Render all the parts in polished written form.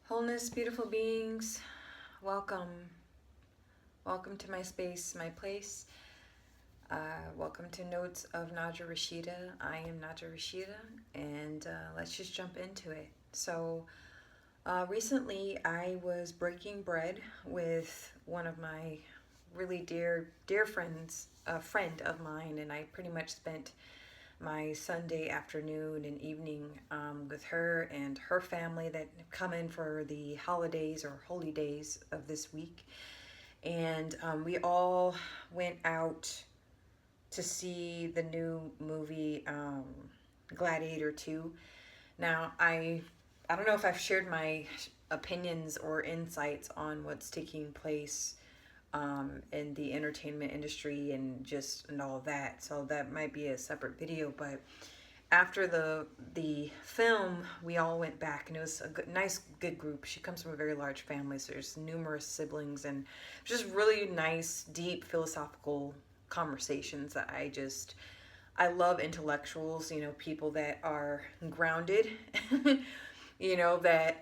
Wholeness, beautiful beings, welcome. Welcome to my space, my place. Welcome to Notes of Naja Rashida. I am Naja Rashida, and let's just jump into it. Recently I was breaking bread with one of my really dear friends, a friend of mine, and I pretty much spent my Sunday afternoon and evening with her and her family that come in for the holidays or holy days of this week. And we all went out to see the new movie Gladiator 2. Now, I don't know if I've shared my opinions or insights on what's taking place in the entertainment industry and all of that. So that might be a separate video. But after the film, we all went back, and it was a good group. She comes from a very large family, so there's numerous siblings, and just really nice, deep philosophical conversations that I love intellectuals. People that are grounded, that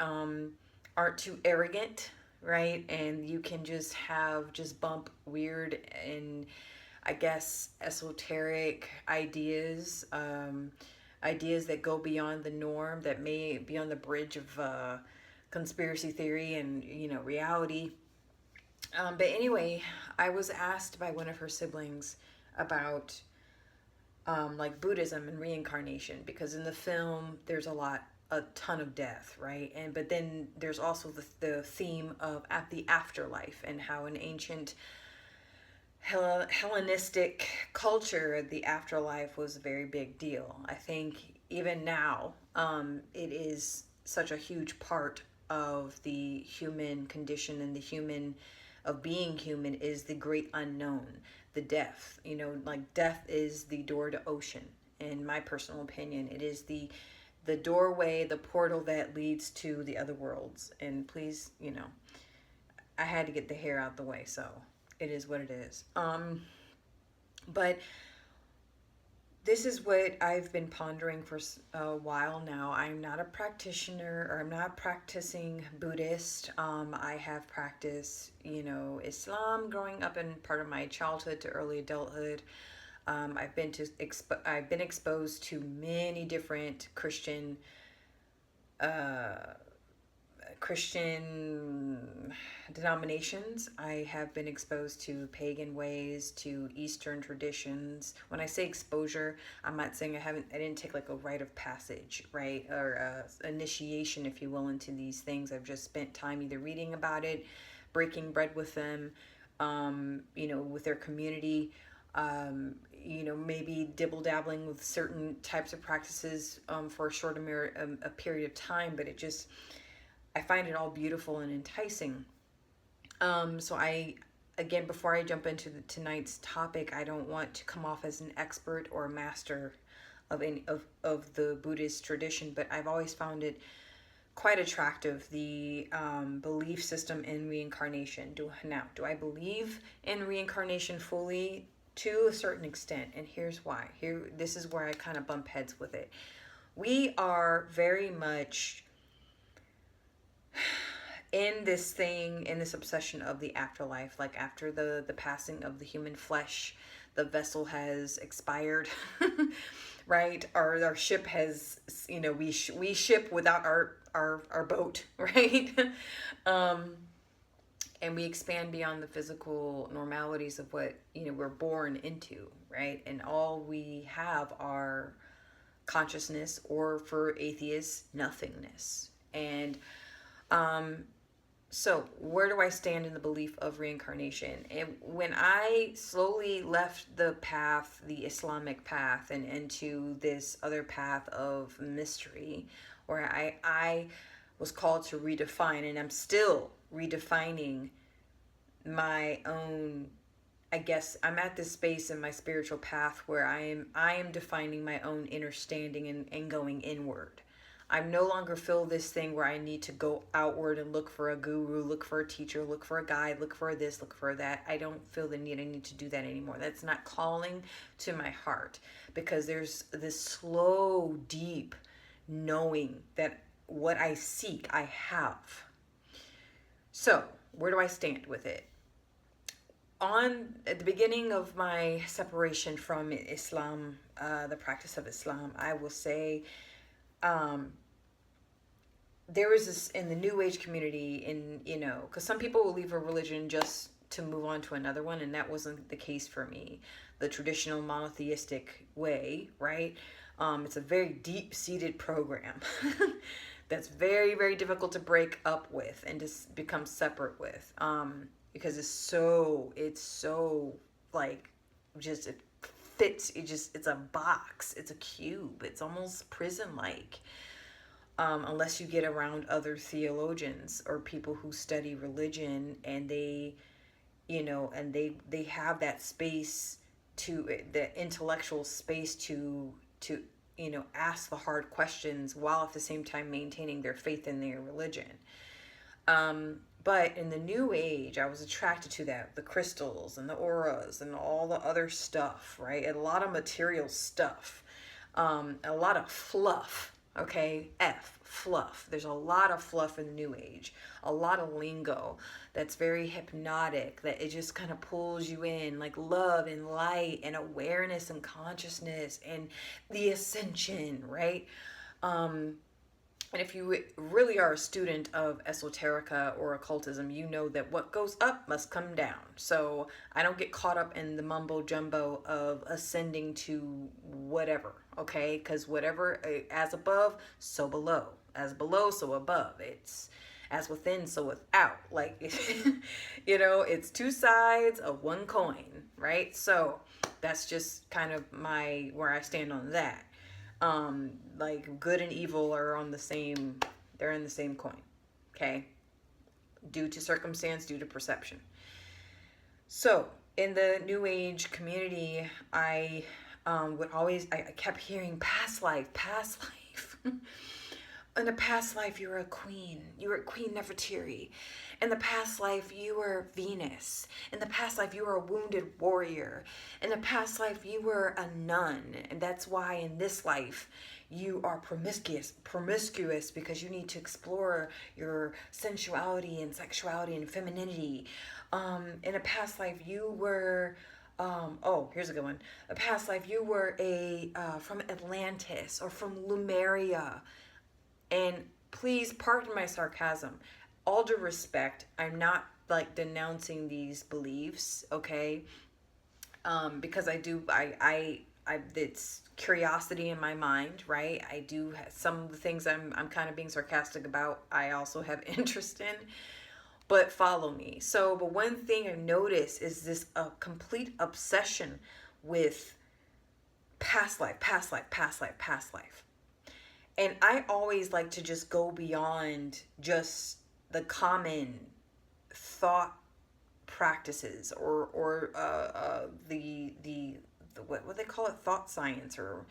aren't too arrogant, right? And you can just bump weird and I guess esoteric ideas, ideas that go beyond the norm, that may be on the bridge of conspiracy theory and reality. But anyway, I was asked by one of her siblings about like Buddhism and reincarnation, because in the film there's a ton of death, right? But then there's also the theme of at the afterlife, and how in ancient Hellenistic culture the afterlife was a very big deal. I think even now it is such a huge part of the human condition, and the human of being human is the great unknown, the death. Like death is the door to ocean. In my personal opinion, it is the doorway, the portal that leads to the other worlds. And please, I had to get the hair out the way, so it is what it is. But this is what I've been pondering for a while now. I'm not a practitioner, or I'm not a practicing Buddhist. I have practiced, Islam growing up in part of my childhood to early adulthood. I've been exposed to many different Christian denominations. I have been exposed to pagan ways, to Eastern traditions. When I say exposure, I'm not saying I didn't take like a rite of passage, right? Or initiation, if you will, into these things. I've just spent time either reading about it, breaking bread with them, with their community, maybe dibble dabbling with certain types of practices for a period of time, but I find it all beautiful and enticing. Again, before I jump into tonight's topic, I don't want to come off as an expert or a master of the Buddhist tradition, but I've always found it quite attractive, the belief system in reincarnation. Do I believe in reincarnation fully? To a certain extent, and here's why. This is where I kind of bump heads with it. We are very much in this obsession of the afterlife. Like after the passing of the human flesh, the vessel has expired, right? Our ship has, we ship without our boat, right? And we expand beyond the physical normalities of what we're born into, right? And all we have are consciousness, or for atheists, nothingness. And so where do I stand in the belief of reincarnation? And when I slowly left the path, the Islamic path, and into this other path of mystery, where I was called to redefine, and I'm still redefining my own, I guess I'm at this space in my spiritual path where I am defining my own inner standing and going inward. I no longer feel this thing where I need to go outward and look for a guru, look for a teacher, look for a guide, look for this, look for that. I don't feel the need I need to do that anymore. That's not calling to my heart, because there's this slow, deep knowing that what I seek, I have. So, where do I stand with it? At the beginning of my separation from Islam, the practice of Islam, I will say, um, there was this in the New Age community, because some people will leave a religion just to move on to another one, and that wasn't the case for me. The traditional monotheistic way, right? It's a very deep-seated program that's very, very difficult to break up with and to become separate with, because it's so like, just it fits. It's a box. It's a cube. It's almost prison-like. Unless you get around other theologians or people who study religion, and they have that space, to the intellectual space to ask the hard questions while at the same time maintaining their faith in their religion. But in the New Age, I was attracted to that, the crystals and the auras and all the other stuff, right? And a lot of material stuff, a lot of fluff. Okay, fluff. There's a lot of fluff in the New Age, a lot of lingo that's very hypnotic, that it just kind of pulls you in, like love and light and awareness and consciousness and the ascension, right? And if you really are a student of esoterica or occultism, you know that what goes up must come down. So I don't get caught up in the mumbo jumbo of ascending to whatever, okay? Because whatever, as above, so below. As below, so above. It's as within, so without. Like, it's two sides of one coin, right? So that's just kind of where I stand on that. Like good and evil are they're in the same coin, okay? Due to circumstance, due to perception. So in the New Age community, I kept hearing past life. In a past life, you were a queen. You were Queen Nefertiti. In the past life, you were Venus. In the past life, you were a wounded warrior. In the past life, you were a nun. And that's why in this life, you are promiscuous because you need to explore your sensuality and sexuality and femininity. In a past life, you were... here's a good one. A past life, you were from Atlantis or from Lemuria. And please pardon my sarcasm. All due respect, I'm not like denouncing these beliefs, okay? Because it's curiosity in my mind, right? I do have some of the things I'm kind of being sarcastic about. I also have interest in, but follow me. But one thing I notice is this complete obsession with past life. And I always like to just go beyond just the common thought practices or the what they call it, thought science or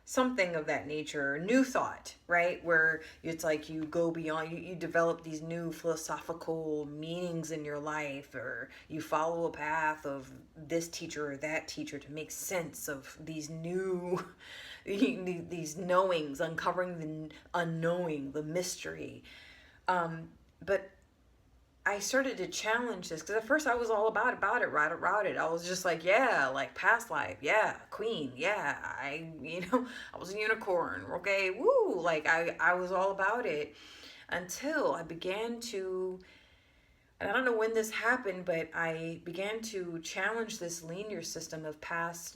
something of that nature, new thought, right? Where it's like you go beyond, you develop these new philosophical meanings in your life, or you follow a path of this teacher or that teacher to make sense of these new these knowings, uncovering the unknowing, the mystery. But I started to challenge this because at first I was all about it. I was just like, yeah, like past life, yeah, queen, yeah, I was a unicorn, okay, woo, like I was all about it until I began to, and I don't know when this happened, but I began to challenge this linear system of past,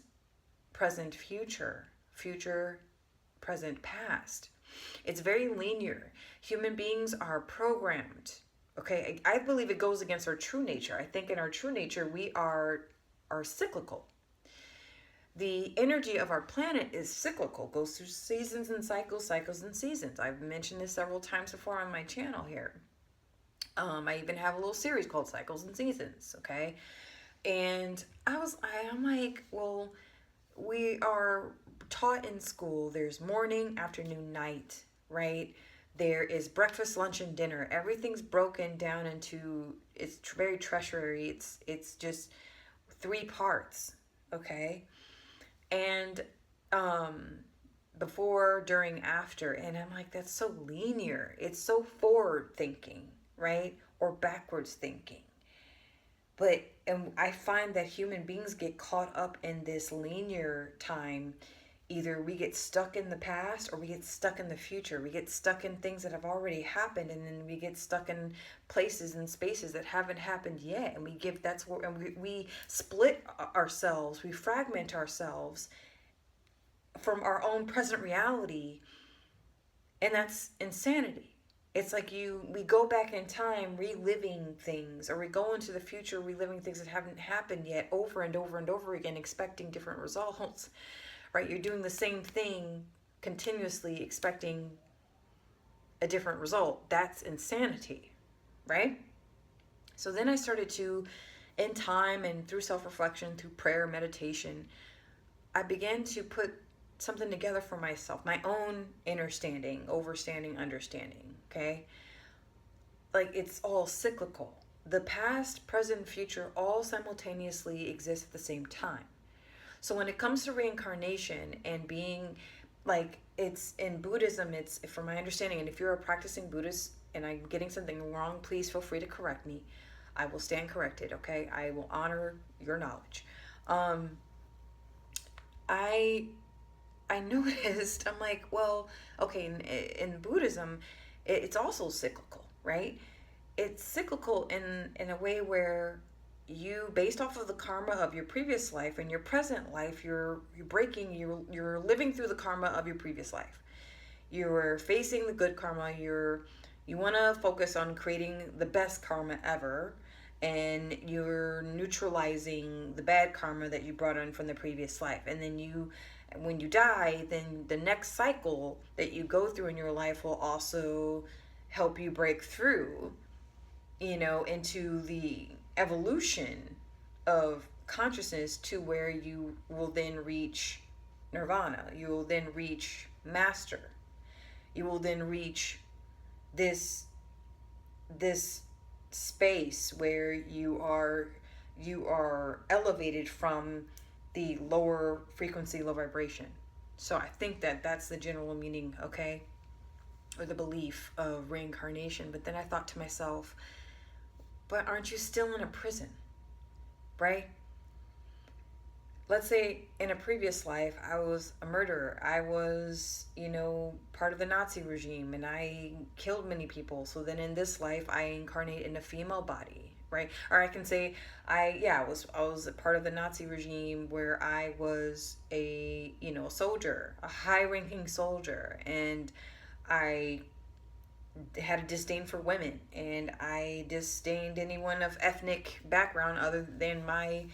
present, future, present, past. It's very linear. Human beings are programmed. Okay, I believe it goes against our true nature. I think in our true nature, we are cyclical. The energy of our planet is cyclical, goes through seasons and cycles and seasons. I've mentioned this several times before on my channel here. I even have a little series called Cycles and Seasons, okay? And I'm like, well, we are taught in school, there's morning, afternoon, night, right? There is breakfast, lunch, and dinner. Everything's broken down into, it's very tertiary. It's just 3 parts, okay? And before, during, after. And I'm like, that's so linear. It's so forward thinking, right? or backwards thinking. And I find that human beings get caught up in this linear time. Either we get stuck in the past or we get stuck in the future. We get stuck in things that have already happened, and then we get stuck in places and spaces that haven't happened yet. And we split ourselves, we fragment ourselves from our own present reality, and that's insanity. It's like we go back in time reliving things, or we go into the future reliving things that haven't happened yet, over and over and over again, expecting different results, right? You're doing the same thing continuously, expecting a different result. That's insanity, right? So then I started to, in time and through self-reflection, through prayer, meditation, I began to put something together for myself, my own understanding, understanding, okay? Like, it's all cyclical. The past, present, future all simultaneously exist at the same time. So when it comes to reincarnation and being, like, it's in Buddhism, it's, from my understanding, and if you're a practicing Buddhist and I'm getting something wrong, please feel free to correct me. I will stand corrected, okay? I will honor your knowledge. I noticed, I'm like, well, okay, in Buddhism, it's also cyclical, right? It's cyclical in a way where you, based off of the karma of your previous life and your present life, you're living through the karma of your previous life. You're facing the good karma. You want to focus on creating the best karma ever, and you're neutralizing the bad karma that you brought on from the previous life. And then when you die, then the next cycle that you go through in your life will also help you break through, into the evolution of consciousness, to where you will then reach nirvana. You will then reach master. You will then reach this space where you are elevated from the lower frequency, low vibration. So I think that that's the general meaning, okay, or the belief of reincarnation. But then I thought to myself, but aren't you still in a prison, right? Let's say in a previous life, I was a murderer. I was, part of the Nazi regime, and I killed many people. So then in this life, I incarnate in a female body, right? Or I can say I was a part of the Nazi regime, where I was a soldier, a high-ranking soldier, and I had a disdain for women, and I disdained anyone of ethnic background other than my,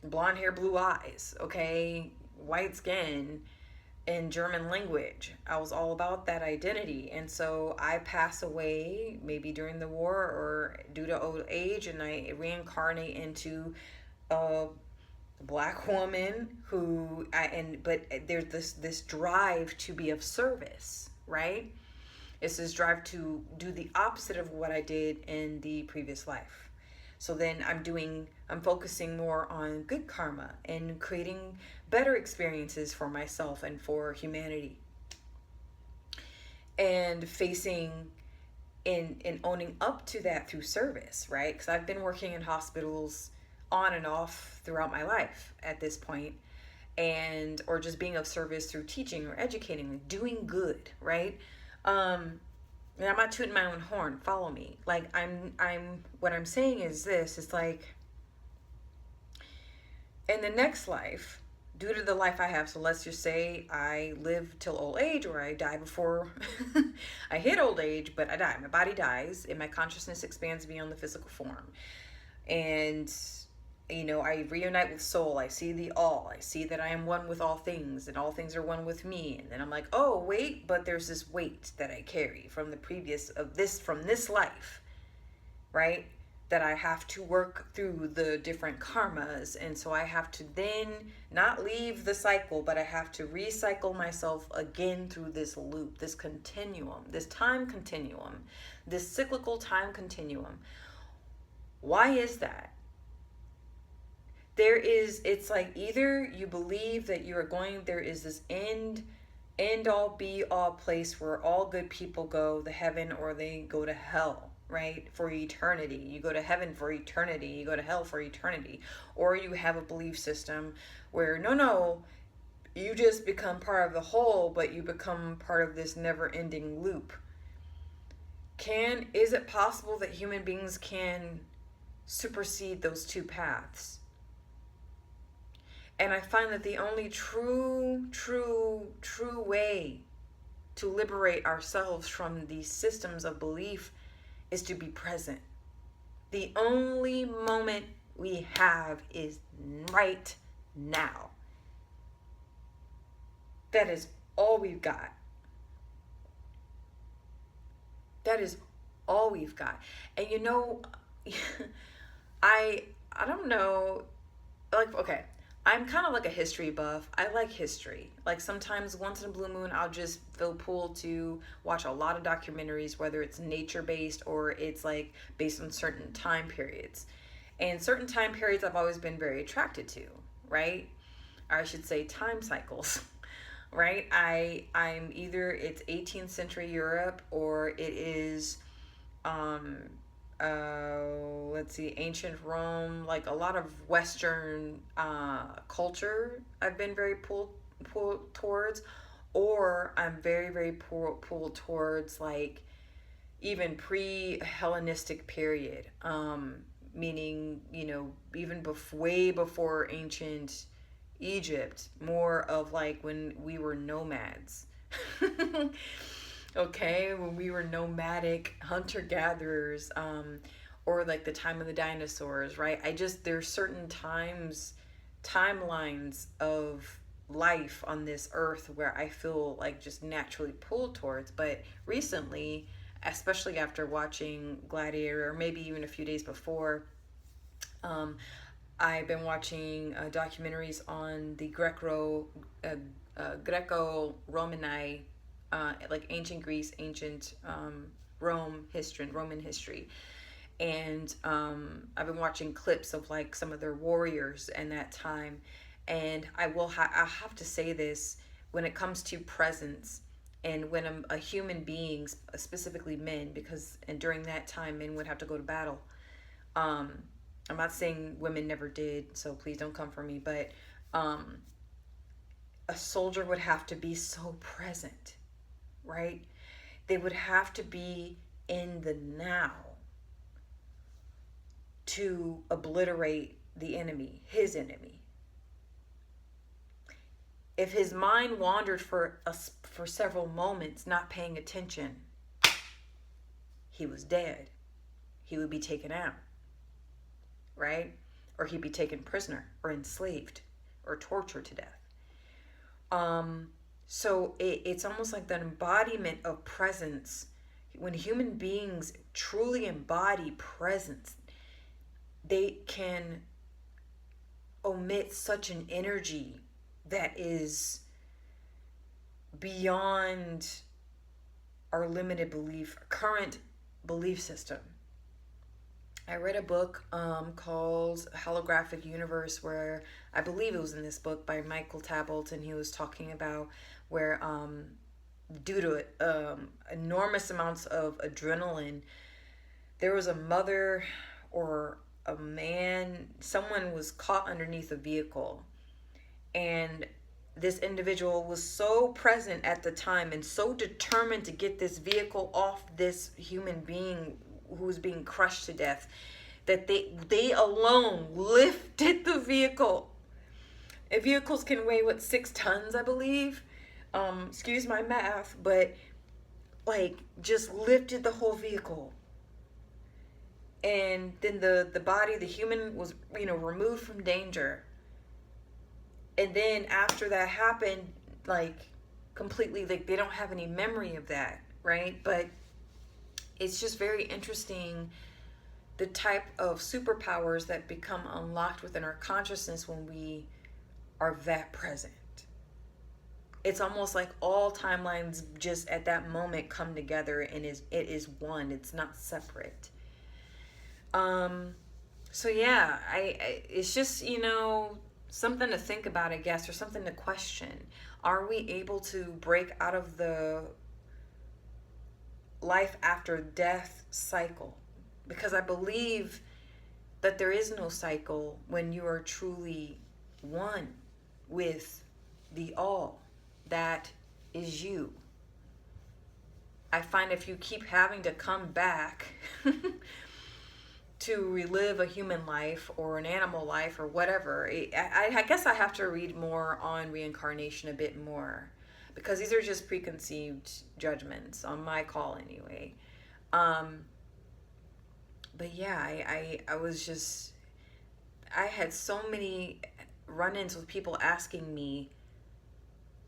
blonde hair, blue eyes, okay, white skin, and German language. I was all about that identity. And so I pass away, maybe during the war or due to old age, and I reincarnate into a Black woman but there's this drive to be of service, right? It's this drive to do the opposite of what I did in the previous life. So then I'm focusing more on good karma and creating better experiences for myself and for humanity. And facing and owning up to that through service, right? Because I've been working in hospitals on and off throughout my life at this point, or just being of service through teaching or educating, doing good, right? And I'm not tooting my own horn. Follow me. Like, what I'm saying is this. It's like, in the next life, due to the life I have, so let's just say I live till old age, or I die before I hit old age, but I die. My body dies, and my consciousness expands beyond the physical form. And I reunite with soul. I see the all. I see that I am one with all things, and all things are one with me. And then I'm like, oh, wait, but there's this weight that I carry from from this life, right? That I have to work through the different karmas. And so I have to then not leave the cycle, but I have to recycle myself again through this loop, this continuum, this time continuum, this cyclical time continuum. Why is that? It's like, either you believe that there is this end end all be all place where all good people go to heaven or they go to hell, right? For eternity. You go to heaven for eternity, you go to hell for eternity. Or you have a belief system where no, you just become part of the whole, but you become part of this never-ending loop. Is it possible that human beings can supersede those two paths? And I find that the only true way to liberate ourselves from these systems of belief is to be present. The only moment we have is right now. That is all we've got. That is all we've got. And you know, I don't know, like, okay, I'm kind of like a history buff. I like history. Like sometimes once in a blue moon, I'll just feel pulled to watch a lot of documentaries, whether it's nature based or it's like based on certain time periods. And certain time periods I've always been very attracted to, right? Or I should say time cycles. Right? I'm either it's 18th century Europe or it is um let's see, ancient Rome, like a lot of Western culture I've been very pulled towards, or I'm very pulled towards like even pre-Hellenistic period, meaning, you know, even way before ancient Egypt, more of like when we were nomads. Okay, when we were nomadic hunter gatherers, or like the time of the dinosaurs, right? There's certain timelines of life on this earth where I feel like just naturally pulled towards. But recently, especially after watching Gladiator, or maybe even a few days before, I've been watching documentaries on the Greco-Romani, like ancient Greece, ancient Rome history, and Roman history. And I've been watching clips of like some of their warriors in that time. And I have to say this, when it comes to presence, and when a human being, specifically men, because and during that time men would have to go to battle. I'm not saying women never did, so please don't come for me, but a soldier would have to be so present, right? They would have to be in the now to obliterate the enemy, his enemy. If his mind wandered for several moments, not paying attention, he was dead. He would be taken out, right? Or he'd be taken prisoner or enslaved or tortured to death. So it's almost like the embodiment of presence. When human beings truly embody presence, they can omit such an energy that is beyond our limited current belief system. I read a book called Holographic Universe, where I believe it was in this book by Michael Tabalt, and he was talking about where due to enormous amounts of adrenaline, there was a mother or a man, someone was caught underneath a vehicle, and this individual was so present at the time and so determined to get this vehicle off this human being who was being crushed to death, that they alone lifted the vehicle. And vehicles can weigh 6 tons, I believe. Excuse my math, but like just lifted the whole vehicle. And then the body, the human, was, you know, removed from danger. And then after that happened, like completely, like they don't have any memory of that, right? But it's just very interesting the type of superpowers that become unlocked within our consciousness when we are that present. It's almost like all timelines just at that moment come together and it is one. It's not separate. So yeah, I it's just, you know, something to think about, I guess, or something to question. Are we able to break out of the life after death cycle? Because I believe that there is no cycle when you are truly one with the all that is you. I find if you keep having to come back to relive a human life or an animal life or whatever, I guess I have to read more on reincarnation a bit more, because these are just preconceived judgments on my call anyway. Um, but yeah, I was just, I had so many run-ins with people asking me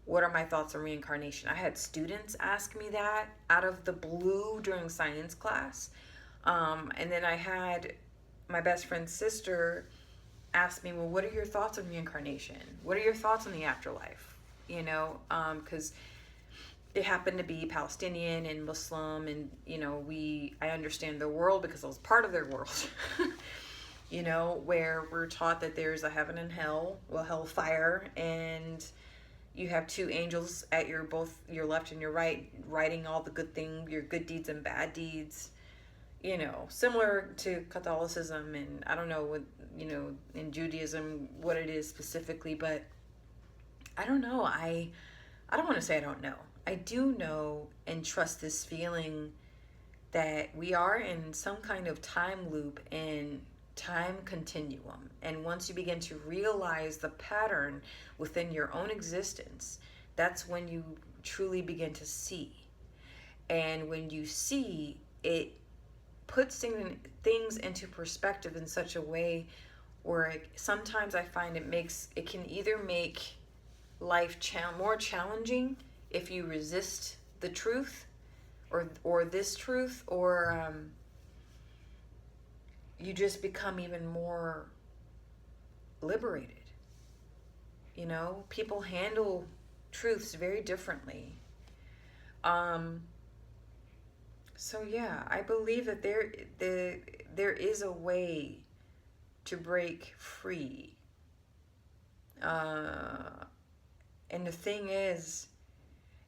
what are my thoughts on reincarnation. I had students ask me that out of the blue during science class. And then I had my best friend's sister ask me, well, what are your thoughts on reincarnation? What are your thoughts on the afterlife? You know, because they happen to be Palestinian and Muslim, and you know, I understand their world because I was part of their world. You know, where we're taught that there's a heaven and hell, well, hellfire, and you have two angels at both your left and your right, writing all the good things, your good deeds and bad deeds. You know, similar to Catholicism, and I don't know what, you know, in Judaism what it is specifically, but I don't know. I don't want to say I don't know. I do know and trust this feeling that we are in some kind of time loop and time continuum. And once you begin to realize the pattern within your own existence, that's when you truly begin to see. And when you see, it puts things into perspective in such a way where sometimes I find it can either make life more challenging if you resist the truth or this truth, or you just become even more liberated. You know, people handle truths very differently. So yeah, I believe that there is a way to break free. And the thing is,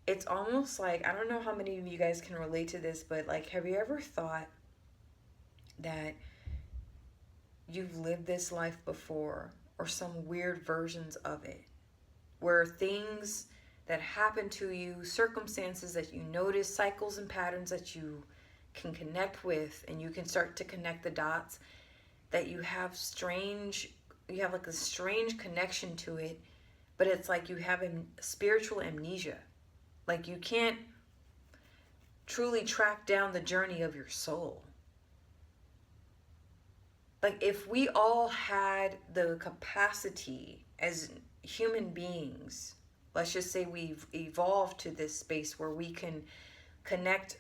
it's almost like, I don't know how many of you guys can relate to this, but like, have you ever thought that you've lived this life before, or some weird versions of it, where things that happen to you, circumstances that you notice, cycles and patterns that you can connect with, and you can start to connect the dots, that you have like a strange connection to it, but it's like you have spiritual amnesia. Like you can't truly track down the journey of your soul. Like if we all had the capacity as human beings, let's just say we've evolved to this space where we can connect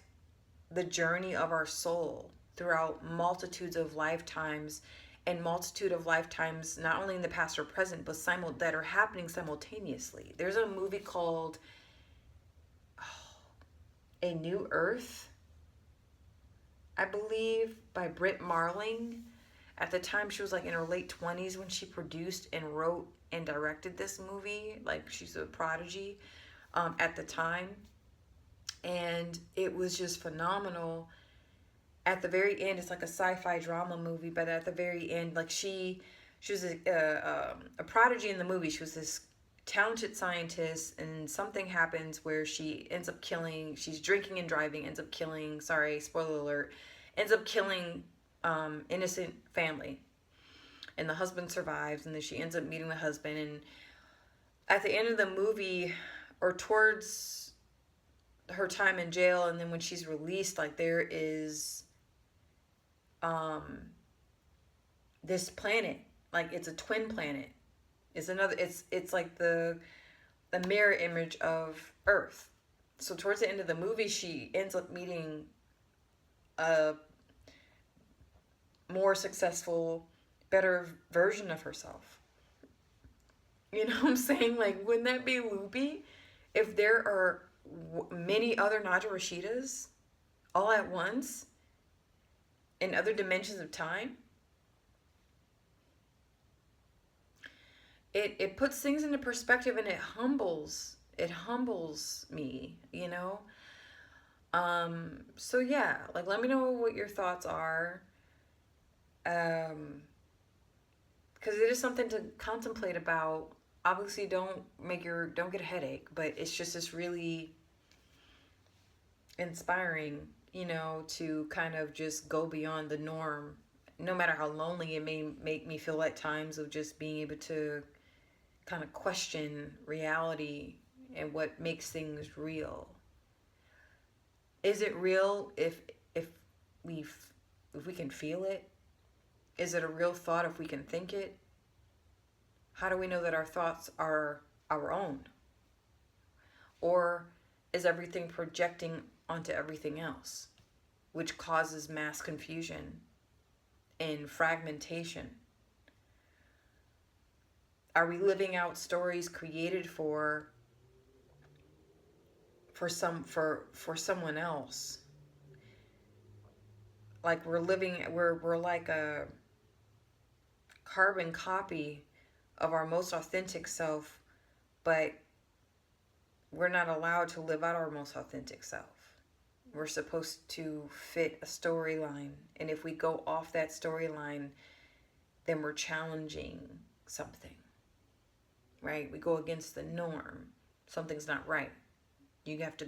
the journey of our soul throughout multitudes of lifetimes, and multitude of lifetimes not only in the past or present, but that are happening simultaneously. There's a movie called A New Earth, I believe, by Britt Marling. At the time, she was like in her late 20s when she produced and wrote and directed this movie. Like, she's a prodigy at the time. And it was just phenomenal. At the very end, it's like a sci-fi drama movie, but at the very end, like she was a prodigy in the movie. She was this talented scientist, and something happens where she ends up killing, she's drinking and driving, ends up killing, sorry, spoiler alert, ends up killing innocent family. And the husband survives, and then she ends up meeting the husband. And at the end of the movie, or towards her time in jail, and then when she's released, like there is this planet, like it's a twin planet. It's like the mirror image of Earth. So towards the end of the movie, she ends up meeting a more successful, better version of herself. You know what I'm saying? Like, wouldn't that be loopy if there are many other Naja Rashidas all at once in other dimensions of time? it puts things into perspective, and it humbles me, you know. So yeah, like, let me know what your thoughts are. Um, because it is something to contemplate about. Obviously, don't get a headache, but it's just this really inspiring, to kind of just go beyond the norm, no matter how lonely it may make me feel at times, of just being able to kind of question reality and what makes things real. Is it real if we if we can feel it? Is it a real thought if we can think it? How do we know that our thoughts are our own? Or is everything projecting onto everything else, which causes mass confusion and fragmentation? Are we living out stories created for someone else? Like, we're like a carbon copy of our most authentic self, but we're not allowed to live out our most authentic self. We're supposed to fit a storyline, and if we go off that storyline, then we're challenging something, right? We go against the norm. Something's not right. You have to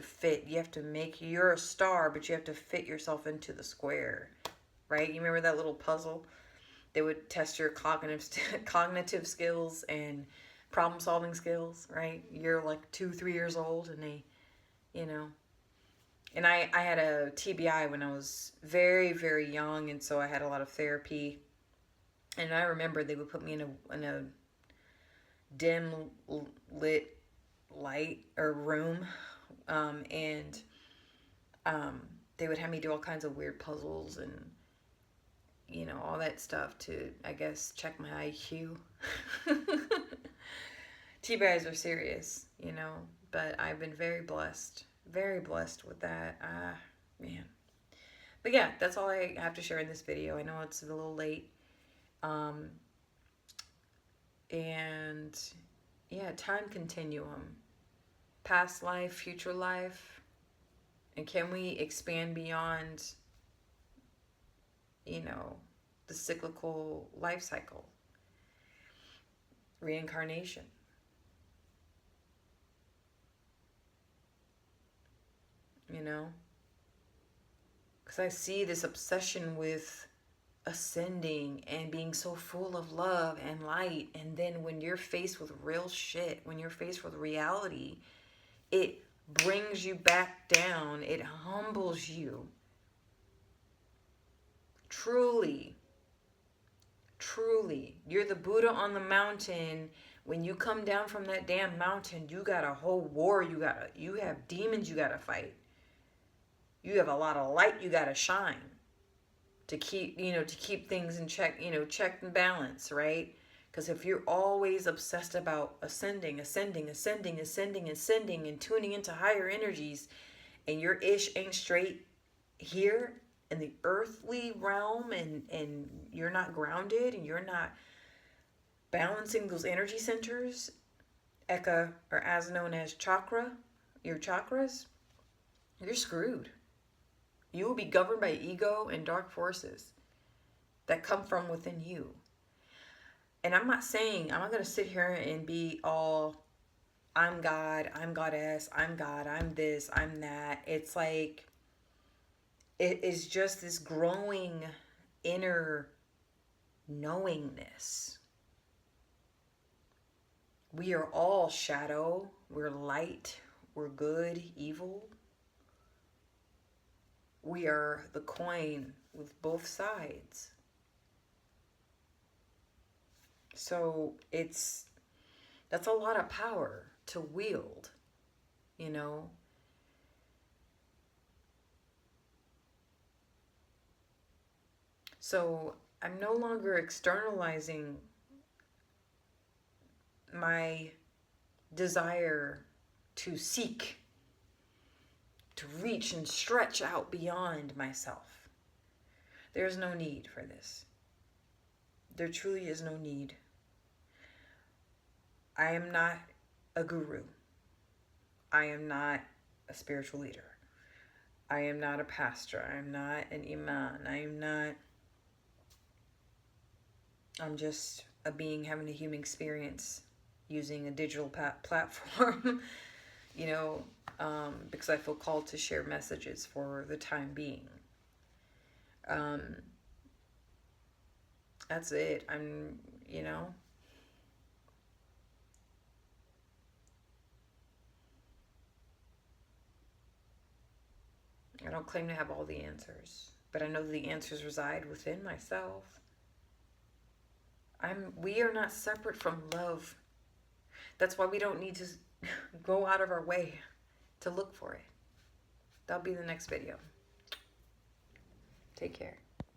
fit, you're a star, but you have to fit yourself into the square, right? You remember that little puzzle? They would test your cognitive skills and problem solving skills, right? You're like 2-3 years old, and they, you know. And I had a TBI when I was very, very young, and so I had a lot of therapy. And I remember they would put me in a dim lit light or room, and they would have me do all kinds of weird puzzles and all that stuff to, I guess, check my IQ. TBIs are serious, but I've been very blessed with that. Man. But yeah, that's all I have to share in this video. I know it's a little late. And yeah, time continuum. Past life, future life. And can we expand beyond, the cyclical life cycle? Reincarnation. Because I see this obsession with ascending and being so full of love and light, and then when you're faced with real shit, when you're faced with reality, it brings you back down. It humbles you. Truly, you're the Buddha on the mountain. When you come down from that damn mountain, you got a whole war. You have demons you gotta fight. You have a lot of light you gotta shine to keep things in check, check and balance, right? Because if you're always obsessed about ascending, and tuning into higher energies, and your ish ain't straight here in the earthly realm, and you're not grounded, and you're not balancing those energy centers, Eka, or as known as chakra, your chakras, you're screwed. You will be governed by ego and dark forces that come from within you. And I'm not going to sit here and be all, I'm God, I'm Goddess, I'm God, I'm this, I'm that. It's like, it is just this growing inner knowingness. We are all shadow, we're light, we're good, evil. We are the coin with both sides. So that's a lot of power to wield, So I'm no longer externalizing my desire to seek, to reach and stretch out beyond myself. There's no need for this. There truly is no need. I am not a guru. I am not a spiritual leader. I am not a pastor. I am not an imam. I'm just a being having a human experience using a digital platform, you know, because I feel called to share messages for the time being. Um, that's it. I don't claim to have all the answers, but I know the answers reside within myself. We are not separate from love. That's why we don't need to go out of our way to look for it. That'll be the next video. Take care.